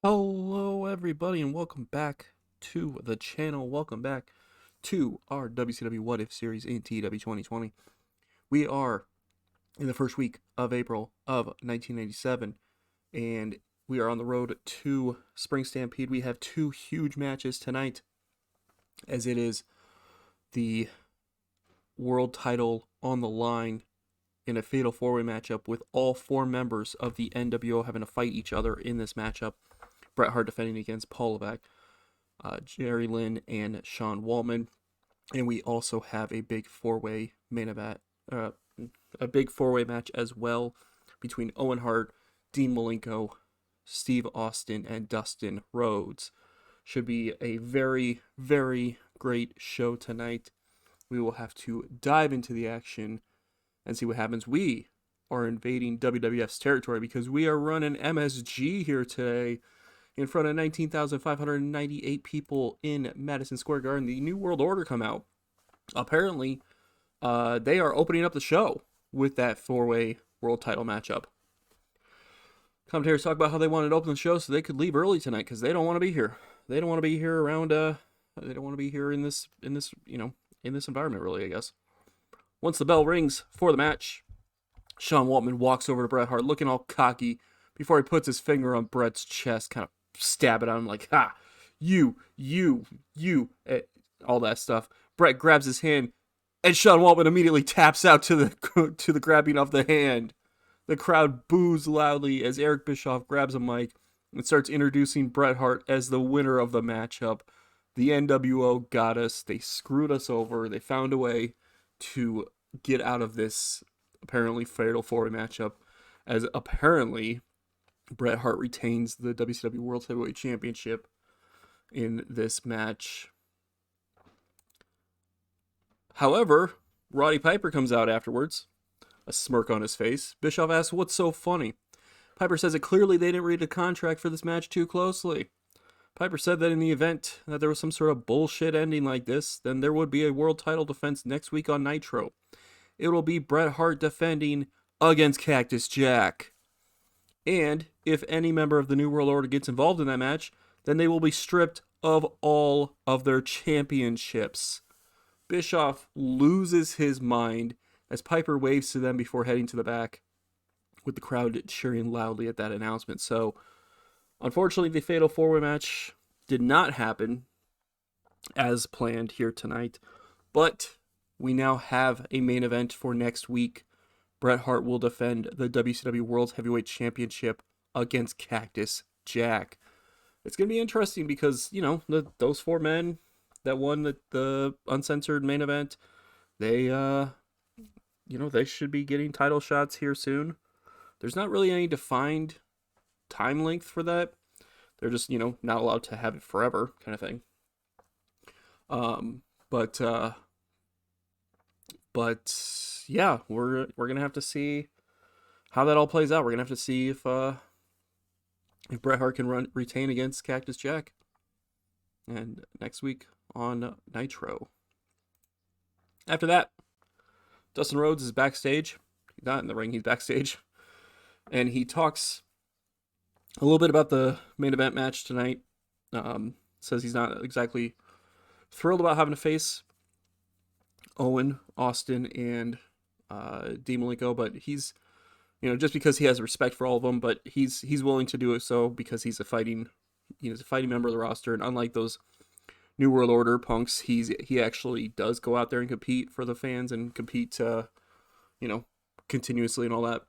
Hello, everybody, and welcome back to the channel. Welcome back to our WCW What If series in TEW 2020. We are in the first week of April of 1997, and we are on the road to Spring Stampede. We have two huge matches tonight, as it is the world title on the line in a fatal four-way matchup with all four members of the NWO having to fight each other in this matchup. Bret Hart defending against Paul Levesque, Jerry Lynn, and Sean Waltman. And we also have a big four-way main event, a big four-way match as well between Owen Hart, Dean Malenko, Steve Austin, and Dustin Rhodes. Should be a very, very great show tonight. We will have to dive into the action and see what happens. We are invading WWF's territory because we are running MSG here today in front of 19,598 people in Madison Square Garden. The New World Order come out. Apparently, they are opening up the show with that four-way world title matchup. Commentators talk about how they wanted to open the show so they could leave early tonight because they don't want to be here. They don't want to be here around. They don't want to be here in this environment, really, I guess. Once the bell rings for the match, Sean Waltman walks over to Bret Hart looking all cocky before he puts his finger on Bret's chest, kind of stab it at him like, ha, you, all that stuff. Bret grabs his hand, and Sean Waltman immediately taps out to the grabbing of the hand. The crowd boos loudly as Eric Bischoff grabs a mic and starts introducing Bret Hart as the winner of the matchup. The NWO got us. They screwed us over. They found a way to get out of this apparently fatal four-way matchup, as apparently Bret Hart retains the WCW World Heavyweight Championship in this match. However, Roddy Piper comes out afterwards, a smirk on his face. Bischoff asks, "What's so funny?" Piper says that clearly they didn't read the contract for this match too closely. Piper said that in the event that there was some sort of bullshit ending like this, then there would be a world title defense next week on Nitro. It will be Bret Hart defending against Cactus Jack. And if any member of the New World Order gets involved in that match, then they will be stripped of all of their championships. Bischoff loses his mind as Piper waves to them before heading to the back, with the crowd cheering loudly at that announcement. So, unfortunately, the fatal four-way match did not happen as planned here tonight, but we now have a main event for next week. Bret Hart will defend the WCW World Heavyweight Championship against Cactus Jack. It's going to be interesting because, those four men that won the uncensored main event, they should be getting title shots here soon. There's not really any defined time length for that. They're just, not allowed to have it forever kind of thing. But yeah, we're gonna have to see how that all plays out. We're gonna have to see if Bret Hart can retain against Cactus Jack, and next week on Nitro. After that, Dustin Rhodes is backstage. He's not in the ring. He's backstage, and he talks a little bit about the main event match tonight. Says he's not exactly thrilled about having to face Owen, Austin, and Dean Malenko, but he's, just because he has respect for all of them, but he's willing to do it so because he's a fighting member of the roster, and unlike those New World Order punks, he actually does go out there and compete for the fans and compete, continuously and all that.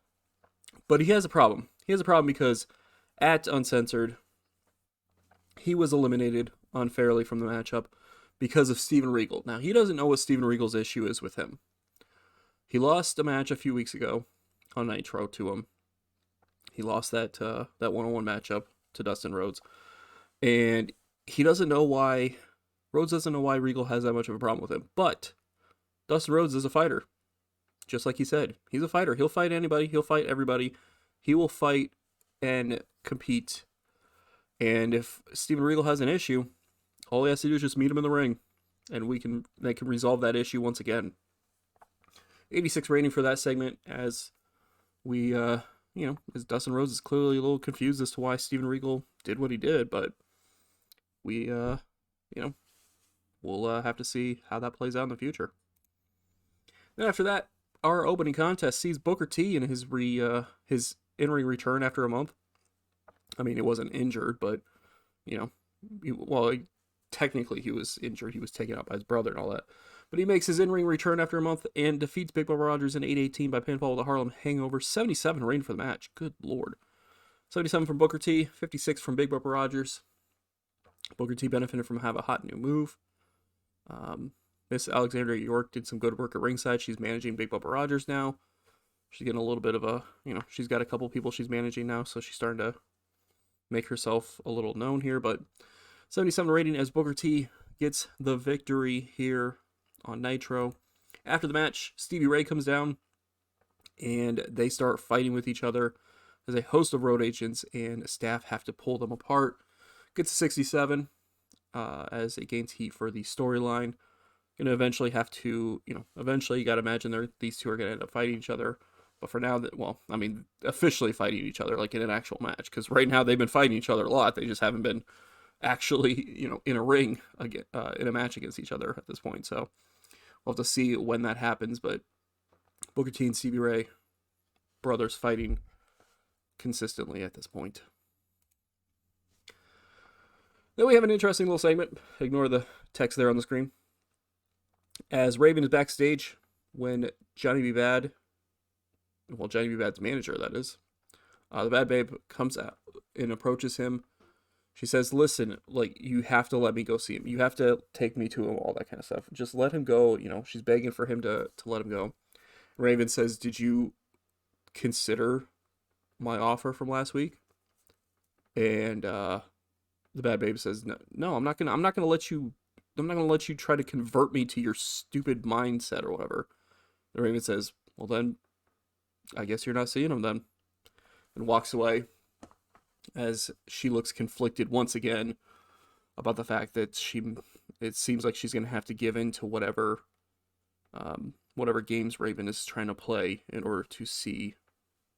But he has a problem. He has a problem because at Uncensored, he was eliminated unfairly from the matchup because of Steven Regal. Now, he doesn't know what Steven Regal's issue is with him. He lost a match a few weeks ago on Nitro to him. He lost that one-on-one matchup to Dustin Rhodes. And Rhodes doesn't know why Regal has that much of a problem with him. But Dustin Rhodes is a fighter. Just like he said. He's a fighter. He'll fight anybody. He'll fight everybody. He will fight and compete. And if Steven Regal has an issue, all he has to do is just meet him in the ring, and they can resolve that issue once again. 86 rating for that segment as we as Dustin Rhodes is clearly a little confused as to why Steven Regal did what he did, but we, we'll have to see how that plays out in the future. Then after that, our opening contest sees Booker T in his in-ring return after a month. I mean, it wasn't injured, but, technically he was injured. He was taken out by his brother and all that. But he makes his in-ring return after a month and defeats Big Bubba Rogers in 8:18 by pinfall with a Harlem Hangover. 77 rating for the match. Good lord. 77 from Booker T, 56 from Big Bubba Rogers. Booker T benefited from having a hot new move. Miss Alexandria York did some good work at ringside. She's managing Big Bubba Rogers now. She's getting a little bit of a, she's got a couple people she's managing now, so she's starting to make herself a little known here. But 77 rating as Booker T gets the victory here on Nitro. After the match, Stevie Ray comes down, and they start fighting with each other as a host of road agents and staff have to pull them apart. Gets a 67 as it gains heat for the storyline. Going to eventually have to, eventually you got to imagine these two are going to end up fighting each other. But for now, officially fighting each other, like in an actual match. Because right now they've been fighting each other a lot. They just haven't been actually, in a ring, again, in a match against each other at this point. So we'll have to see when that happens. But Booker T and Stevie Ray, brothers fighting consistently at this point. Then we have an interesting little segment. Ignore the text there on the screen. As Raven is backstage when Johnny B. Bad's manager, that is, the Bad Babe comes out and approaches him. She says, listen, you have to let me go see him. You have to take me to him, all that kind of stuff. Just let him go. She's begging for him to let him go. Raven says, did you consider my offer from last week? And the Bad Babe says, no, I'm not gonna let you try to convert me to your stupid mindset or whatever. The Raven says, well then, I guess you're not seeing him then. And walks away as she looks conflicted once again about the fact that it seems like she's going to have to give in to whatever games Raven is trying to play in order to see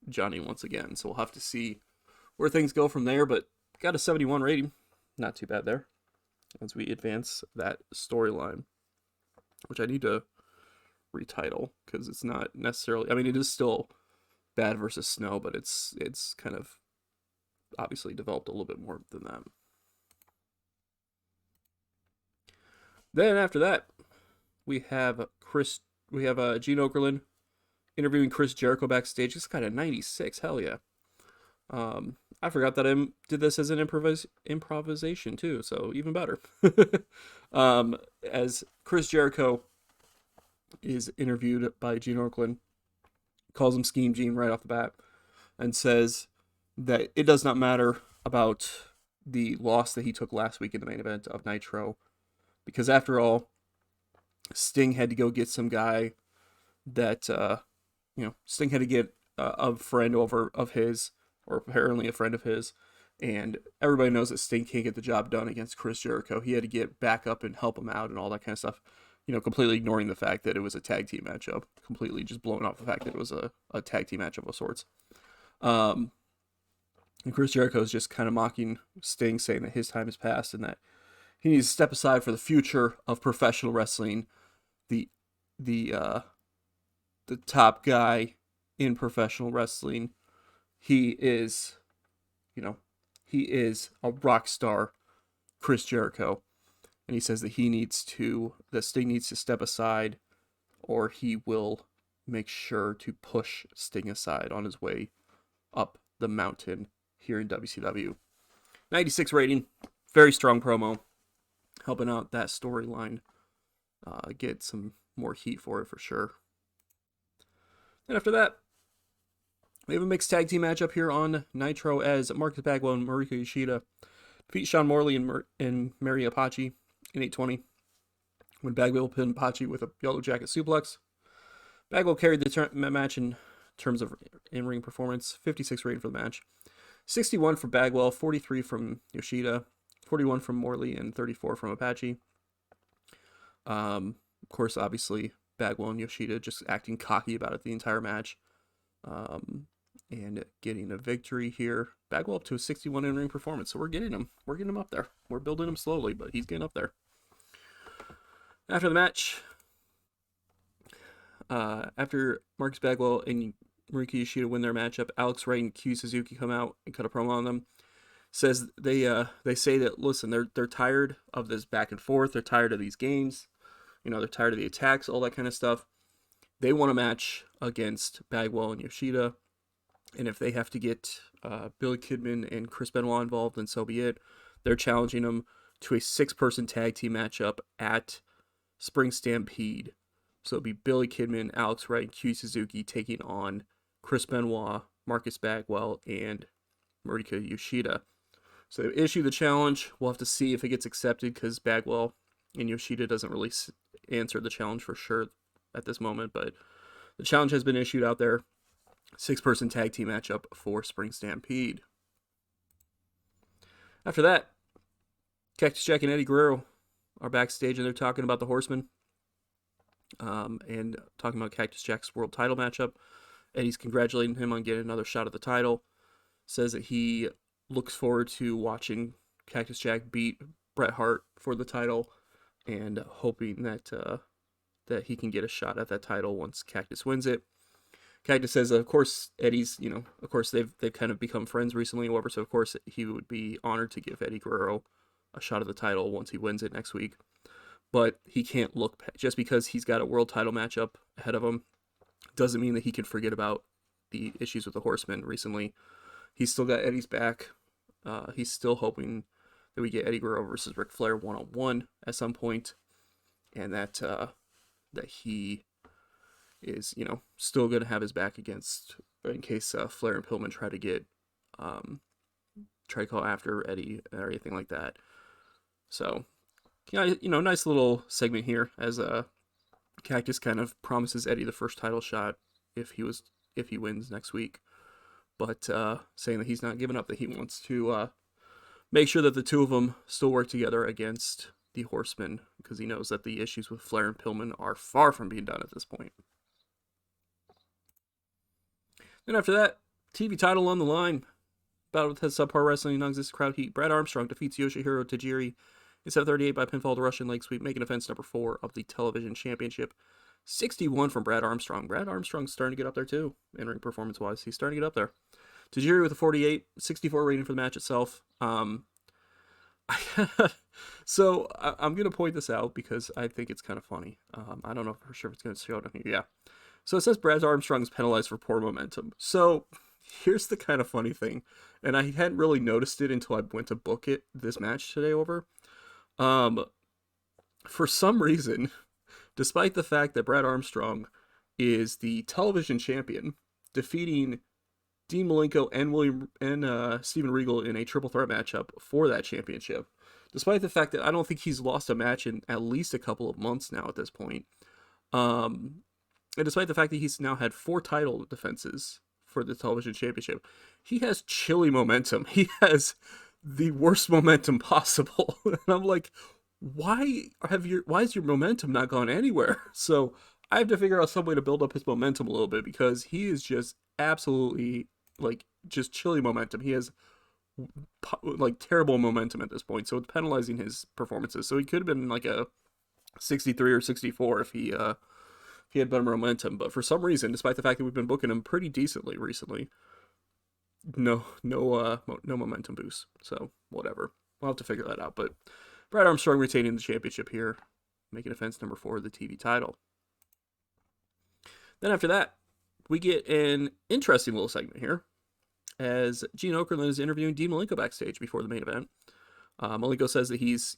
Johnny once again. So we'll have to see where things go from there, but got a 71 rating. Not too bad there as we advance that storyline, which I need to retitle because it's not necessarily, it is still Bad versus Snow, but it's kind of obviously developed a little bit more than that. Then after that, we have Gene Okerlund interviewing Chris Jericho backstage. It's got a 96. Hell yeah. I forgot that I did this as an improvisation too, so even better. As Chris Jericho is interviewed by Gene Okerlund, calls him Scheme Gene right off the bat, and says that it does not matter about the loss that he took last week in the main event of Nitro, because after all, Sting had to go get some guy that, Sting had to get a friend of his, or apparently a friend of his, and everybody knows that Sting can't get the job done against Chris Jericho. He had to get back up and help him out and all that kind of stuff, completely ignoring the fact that it was a tag team matchup, completely just blowing off the fact that it was a tag team matchup of sorts. And Chris Jericho is just kind of mocking Sting, saying that his time has passed and that he needs to step aside for the future of professional wrestling. The top guy in professional wrestling. He is a rock star, Chris Jericho. And he says that Sting needs to step aside, or he will make sure to push Sting aside on his way up the mountain here in WCW. 96 rating, very strong promo, helping out that storyline, get some more heat for it for sure. And after that, we have a mixed tag team matchup here on Nitro as Marcus Bagwell and Mariko Yoshida defeat Sean Morley and Mary Apache in 8:20 when Bagwell pinned Apache with a Yellow Jacket suplex. Bagwell carried the match in terms of in-ring performance, 56 rating for the match. 61 for Bagwell, 43 from Yoshida, 41 from Morley, and 34 from Apache. Of course, obviously, Bagwell and Yoshida just acting cocky about it the entire match. and getting a victory here. Bagwell up to a 61 in-ring performance, so we're getting him. We're getting him up there. We're building him slowly, but he's getting up there. After the match, after Marcus Bagwell and Marika Yoshida win their matchup, Alex Wright and Q Suzuki come out and cut a promo on them. Says they say that, listen, they're tired of this back and forth. They're tired of these games. They're tired of the attacks, all that kind of stuff. They want a match against Bagwell and Yoshida. And if they have to get Billy Kidman and Chris Benoit involved, then so be it. They're challenging them to a 6-person tag team matchup at Spring Stampede. So it'll be Billy Kidman, Alex Wright, and Q Suzuki taking on Chris Benoit, Marcus Bagwell, and Marika Yoshida. So they issue the challenge. We'll have to see if it gets accepted because Bagwell and Yoshida doesn't really answer the challenge for sure at this moment. But the challenge has been issued out there. 6-person tag team matchup for Spring Stampede. After that, Cactus Jack and Eddie Guerrero are backstage and they're talking about the Horsemen and talking about Cactus Jack's world title matchup. Eddie's congratulating him on getting another shot at the title. Says that he looks forward to watching Cactus Jack beat Bret Hart for the title and hoping that he can get a shot at that title once Cactus wins it. Cactus says, of course, Eddie's, of course, they've kind of become friends recently, however, so of course he would be honored to give Eddie Guerrero a shot at the title once he wins it next week. But he can't look, just because he's got a world title matchup ahead of him, doesn't mean that he can forget about the issues with the Horsemen recently. He's still got Eddie's back. He's still hoping that we get Eddie Guerrero versus Ric Flair one-on-one at some point, and that he is, still going to have his back against, in case Flair and Pillman try to go after Eddie or anything like that. So, nice little segment here as Cactus kind of promises Eddie the first title shot if he wins next week, but saying that he's not giving up, that he wants to make sure that the two of them still work together against the Horsemen, because he knows that the issues with Flair and Pillman are far from being done at this point. Then after that, TV title on the line. Battle with subpar wrestling, non-existent crowd heat. Brad Armstrong defeats Yoshihiro Tajiri in 7:38 by pinfall to Russian leg sweep, making offense number 4 of the television championship. 61 from Brad Armstrong. Brad Armstrong's starting to get up there too, in-ring performance-wise. He's starting to get up there. Tajiri with a 48, 64 rating for the match itself. So I'm going to point this out because I think it's kind of funny. I don't know for sure if it's going to show it on here. Yeah. So it says Brad Armstrong is penalized for poor momentum. So here's the kind of funny thing, and I hadn't really noticed it until I went to book this match today over. For some reason, despite the fact that Brad Armstrong is the television champion, defeating Dean Malenko and Steven Regal in a triple threat matchup for that championship, despite the fact that I don't think he's lost a match in at least a couple of months now at this point, and despite the fact that he's now had 4 title defenses for the television championship, he has chilly momentum. He has the worst momentum possible. And I'm like, why is your momentum not gone anywhere? So I have to figure out some way to build up his momentum a little bit, because he is just absolutely just chilly momentum. He has terrible momentum at this point. So it's penalizing his performances. So he could have been like a 63 or 64 if he had better momentum, but for some reason, despite the fact that we've been booking him pretty decently recently, no momentum boost. So whatever, we'll have to figure that out. But Brad Armstrong retaining the championship here, making offense number 4 of the TV title. Then after that, we get an interesting little segment here as Gene Okerlund is interviewing Dean Malenko backstage before the main event. Malenko says that he's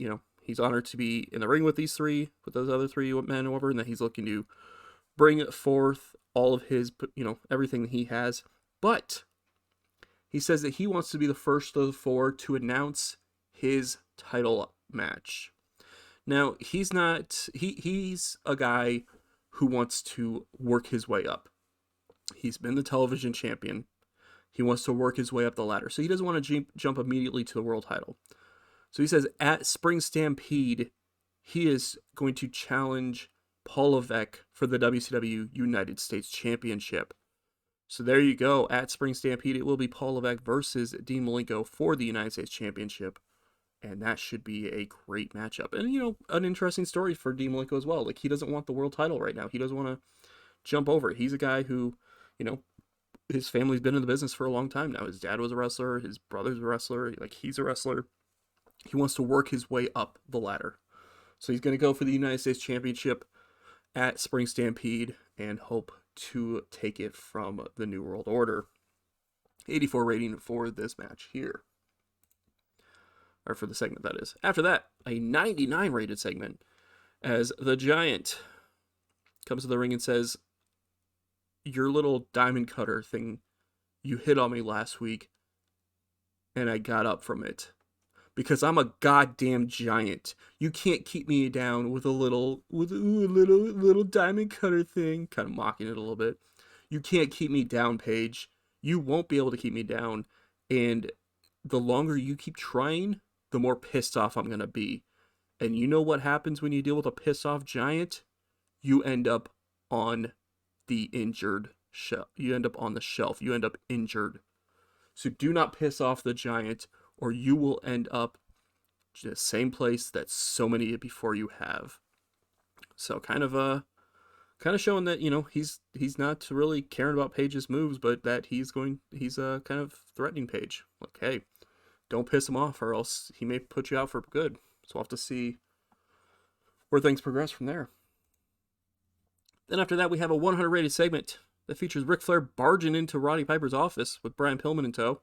honored to be in the ring with those other 3 men over, and that he's looking to bring forth all of his, everything that he has. But he says that he wants to be the first of the 4 to announce his title match. Now, he's a guy who wants to work his way up. He's been the television champion. He wants to work his way up the ladder. So he doesn't want to jump immediately to the world title. So he says at Spring Stampede, he is going to challenge Paul Levesque for the WCW United States Championship. So there you go. At Spring Stampede, it will be Paul Levesque versus Dean Malenko for the United States Championship. And that should be a great matchup. And, an interesting story for Dean Malenko as well. Like, he doesn't want the world title right now. He doesn't want to jump over it. He's a guy who, his family's been in the business for a long time now. His dad was a wrestler. His brother's a wrestler. Like, he's a wrestler. He wants to work his way up the ladder. So he's going to go for the United States Championship at Spring Stampede and hope to take it from the New World Order. 84 rating for this match here. Or for the segment, that is. After that, a 99 rated segment as the Giant comes to the ring and says, your little diamond cutter thing, you hit on me last week and I got up from it. Because I'm a goddamn giant. You can't keep me down with a little diamond cutter thing. Kind of mocking it a little bit. You can't keep me down, Paige. You won't be able to keep me down. And the longer you keep trying, the more pissed off I'm going to be. And you know what happens when you deal with a pissed off giant? You end up on the injured shelf. You end up on the shelf. You end up injured. So do not piss off the giant, or you will end up the same place that so many before you have. So kind of showing that, he's not really caring about Paige's moves, but that he's kind of threatening Paige. Like, hey, don't piss him off or else he may put you out for good. So we'll have to see where things progress from there. Then after that, we have a 100 rated segment that features Ric Flair barging into Roddy Piper's office with Brian Pillman in tow.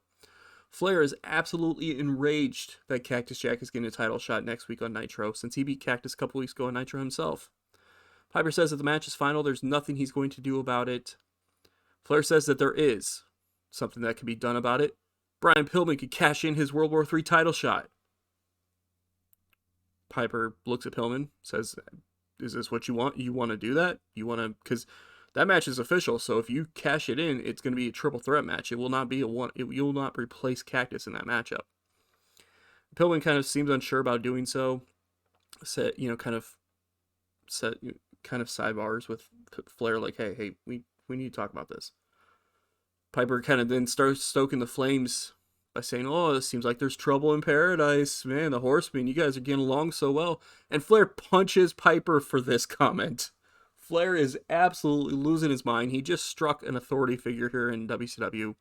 Flair is absolutely enraged that Cactus Jack is getting a title shot next week on Nitro, since he beat Cactus a couple weeks ago on Nitro himself. Piper says that the match is final, there's nothing he's going to do about it. Flair says that there is something that can be done about it. Brian Pillman could cash in his World War III title shot. Piper looks at Pillman, says, is this what you want? You want to do that? You want to, because that match is official, so if you cash it in, it's going to be a triple threat match. It will not be you will not replace Cactus in that matchup. Pillman kind of seems unsure about doing so. Kind of sidebars with Flair, like, hey, we need to talk about this. Piper kind of then starts stoking the flames by saying, oh, it seems like there's trouble in paradise. Man, the Horsemen, you guys are getting along so well. And Flair punches Piper for this comment. Flair is absolutely losing his mind. He just struck an authority figure here in WCW.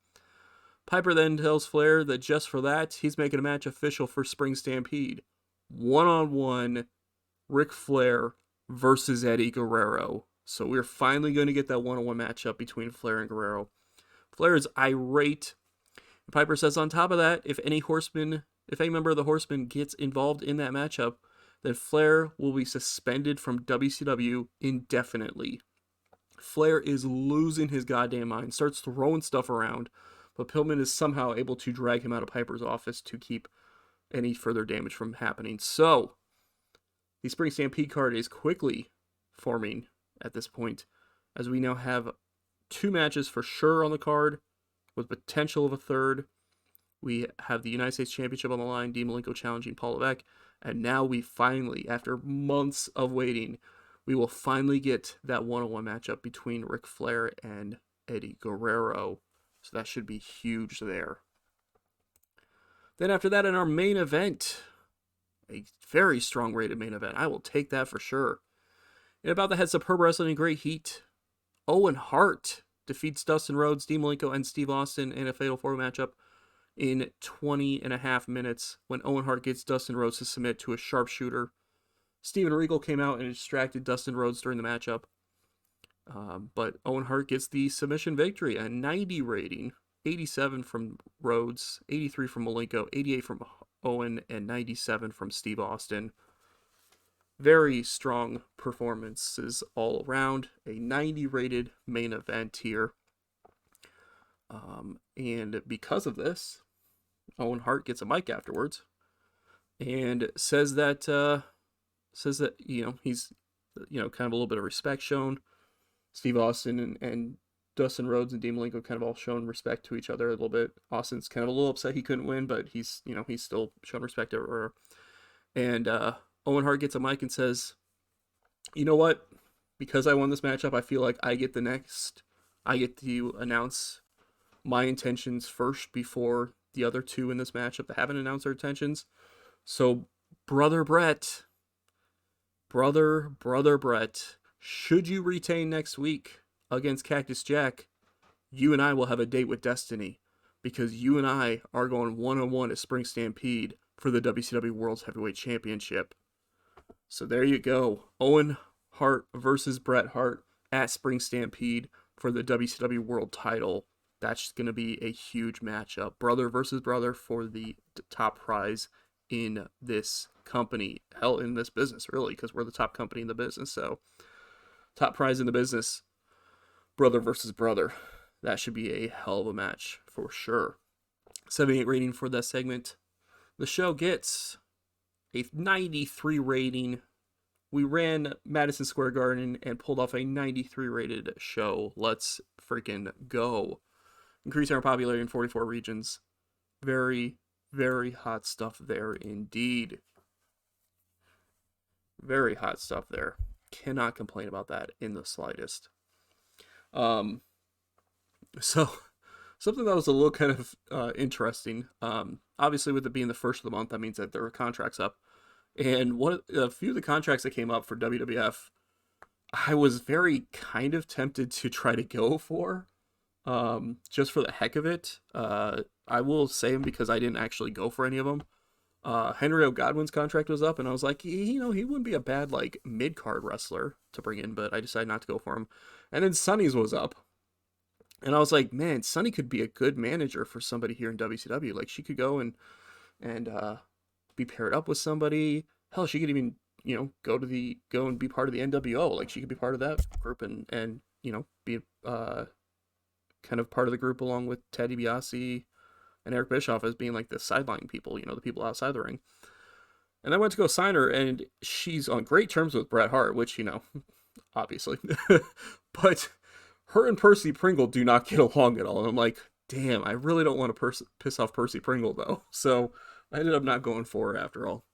Piper then tells Flair that just for that, he's making a match official for Spring Stampede. One-on-one, Ric Flair versus Eddie Guerrero. So we're finally going to get that one-on-one matchup between Flair and Guerrero. Flair is irate. Piper says on top of that, if any member of the Horsemen gets involved in that matchup, then Flair will be suspended from WCW indefinitely. Flair is losing his goddamn mind, starts throwing stuff around, but Pillman is somehow able to drag him out of Piper's office to keep any further damage from happening. So, the Spring Stampede card is quickly forming at this point, as we now have 2 matches for sure on the card, with potential of a third. We have the United States Championship on the line, Dean Malenko challenging Paul Levesque, and now we finally, after months of waiting, we will finally get that one-on-one matchup between Ric Flair and Eddie Guerrero. So that should be huge there. Then after that, in our main event, a very strong rated main event. I will take that for sure. In about the head Superb Wrestling in Great Heat, Owen Hart defeats Dustin Rhodes, Dean Malenko, and Steve Austin in a Fatal 4-Way matchup in 20.5 minutes when Owen Hart gets Dustin Rhodes to submit to a sharpshooter. Steven Regal came out and distracted Dustin Rhodes during the matchup. But Owen Hart gets the submission victory, a 90 rating, 87 from Rhodes, 83 from Malenko, 88 from Owen, and 97 from Steve Austin. Very strong performances all around. A 90 rated main event here. And because of this, Owen Hart gets a mic afterwards and says that he's kind of a little bit of respect shown. Steve Austin and Dustin Rhodes and Dean Malenko kind of all shown respect to each other a little bit. Austin's kind of a little upset he couldn't win, but he's still shown respect to her. And Owen Hart gets a mic and says, you know what? Because I won this matchup, I feel like I get the next I get to announce my intentions first before the other two in this matchup that haven't announced their intentions. So, brother Brett, should you retain next week against Cactus Jack, you and I will have a date with destiny, because you and I are going one-on-one at Spring Stampede for the WCW World Heavyweight Championship. So there you go. Owen Hart versus Bret Hart at Spring Stampede for the WCW World title. That's going to be a huge matchup. Brother versus brother for the top prize in this company. Hell, in this business, really, because we're the top company in the business. So, top prize in the business, brother versus brother. That should be a hell of a match for sure. 78 rating for that segment. The show gets a 93 rating. We ran Madison Square Garden and pulled off a 93 rated show. Let's freaking go. Increase our popularity in 44 regions. Very, very hot stuff there indeed. Very hot stuff there. Cannot complain about that in the slightest. So, something that was a little kind of interesting. Obviously, with it being the first of the month, that means that there were contracts up. And a few of the contracts that came up for WWF, I was very kind of tempted to try to go for, just for the heck of it. I will say them because I didn't actually go for any of them. Henry O. Godwin's contract was up, and I was like, he wouldn't be a bad like mid-card wrestler to bring in, but I decided not to go for him. And then Sonny's was up, and I was like, man, Sonny could be a good manager for somebody here in WCW. Like, she could go and be paired up with somebody. Hell, she could even, go and be part of the NWO. Like, she could be part of that group and be kind of part of the group along with Ted DiBiase and Eric Bischoff as being like the sideline people, the people outside the ring. And I went to go sign her, and she's on great terms with Bret Hart, which, obviously. But her and Percy Pringle do not get along at all. And I'm like, damn, I really don't want to piss off Percy Pringle, though. So I ended up not going for her after all.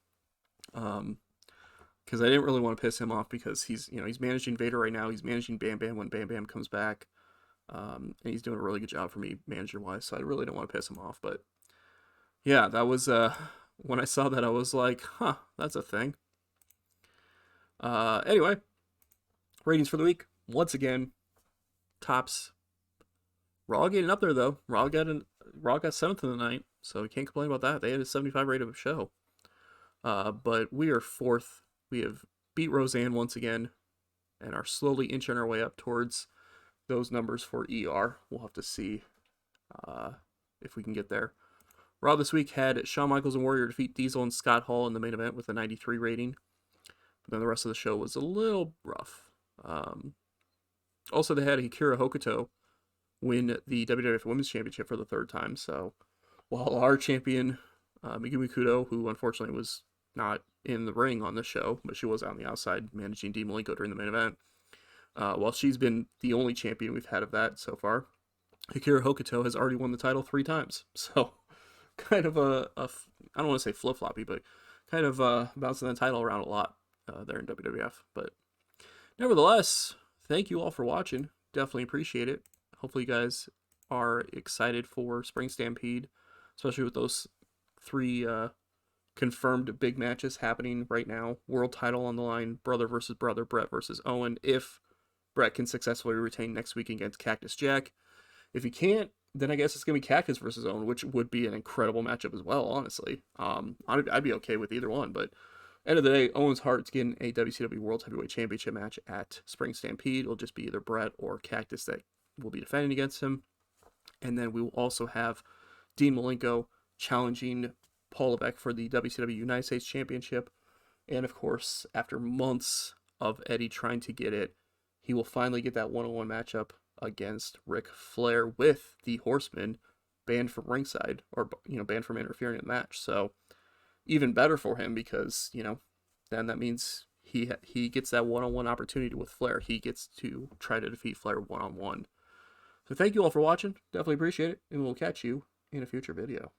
Because I didn't really want to piss him off, because he's managing Vader right now. He's managing Bam Bam when Bam Bam comes back. And he's doing a really good job for me manager-wise, so I really don't want to piss him off. But yeah, that was, when I saw that, I was like, huh, that's a thing. Anyway, ratings for the week. Once again, tops. Raw getting up there, though. Raw got 7th of the night, so we can't complain about that. They had a 75 rated show. But we are 4th. We have beat Roseanne once again, and are slowly inching our way up towards those numbers for ER. We'll have to see if we can get there. Raw this week had Shawn Michaels and Warrior defeat Diesel and Scott Hall in the main event with a 93 rating. But then the rest of the show was a little rough. Also, they had Hikaru Hokuto win the WWF Women's Championship for the 3rd time. So, while our champion, Megumi Kudo, who unfortunately was not in the ring on the show, but she was on the outside managing Dean Malenko during the main event, while she's been the only champion we've had of that so far, Hikaru Hokuto has already won the title 3 times. So, kind of I don't want to say flip-floppy, but kind of bouncing the title around a lot there in WWF. But nevertheless, thank you all for watching. Definitely appreciate it. Hopefully you guys are excited for Spring Stampede, especially with those 3 confirmed big matches happening right now. World title on the line, brother versus brother, Bret versus Owen, if Bret can successfully retain next week against Cactus Jack. If he can't, then I guess it's going to be Cactus versus Owen, which would be an incredible matchup as well, honestly. I'd be okay with either one, but end of the day, Owen's Hart's getting a WCW World Heavyweight Championship match at Spring Stampede. It'll just be either Bret or Cactus that will be defending against him. And then we will also have Dean Malenko challenging Paul Levesque for the WCW United States Championship. And of course, after months of Eddie trying to get it, he will finally get that one-on-one matchup against Ric Flair with the Horsemen banned from ringside, or banned from interfering in the match. So even better for him, because then that means he gets that one-on-one opportunity with Flair. He gets to try to defeat Flair one-on-one. So thank you all for watching. Definitely appreciate it, and we'll catch you in a future video.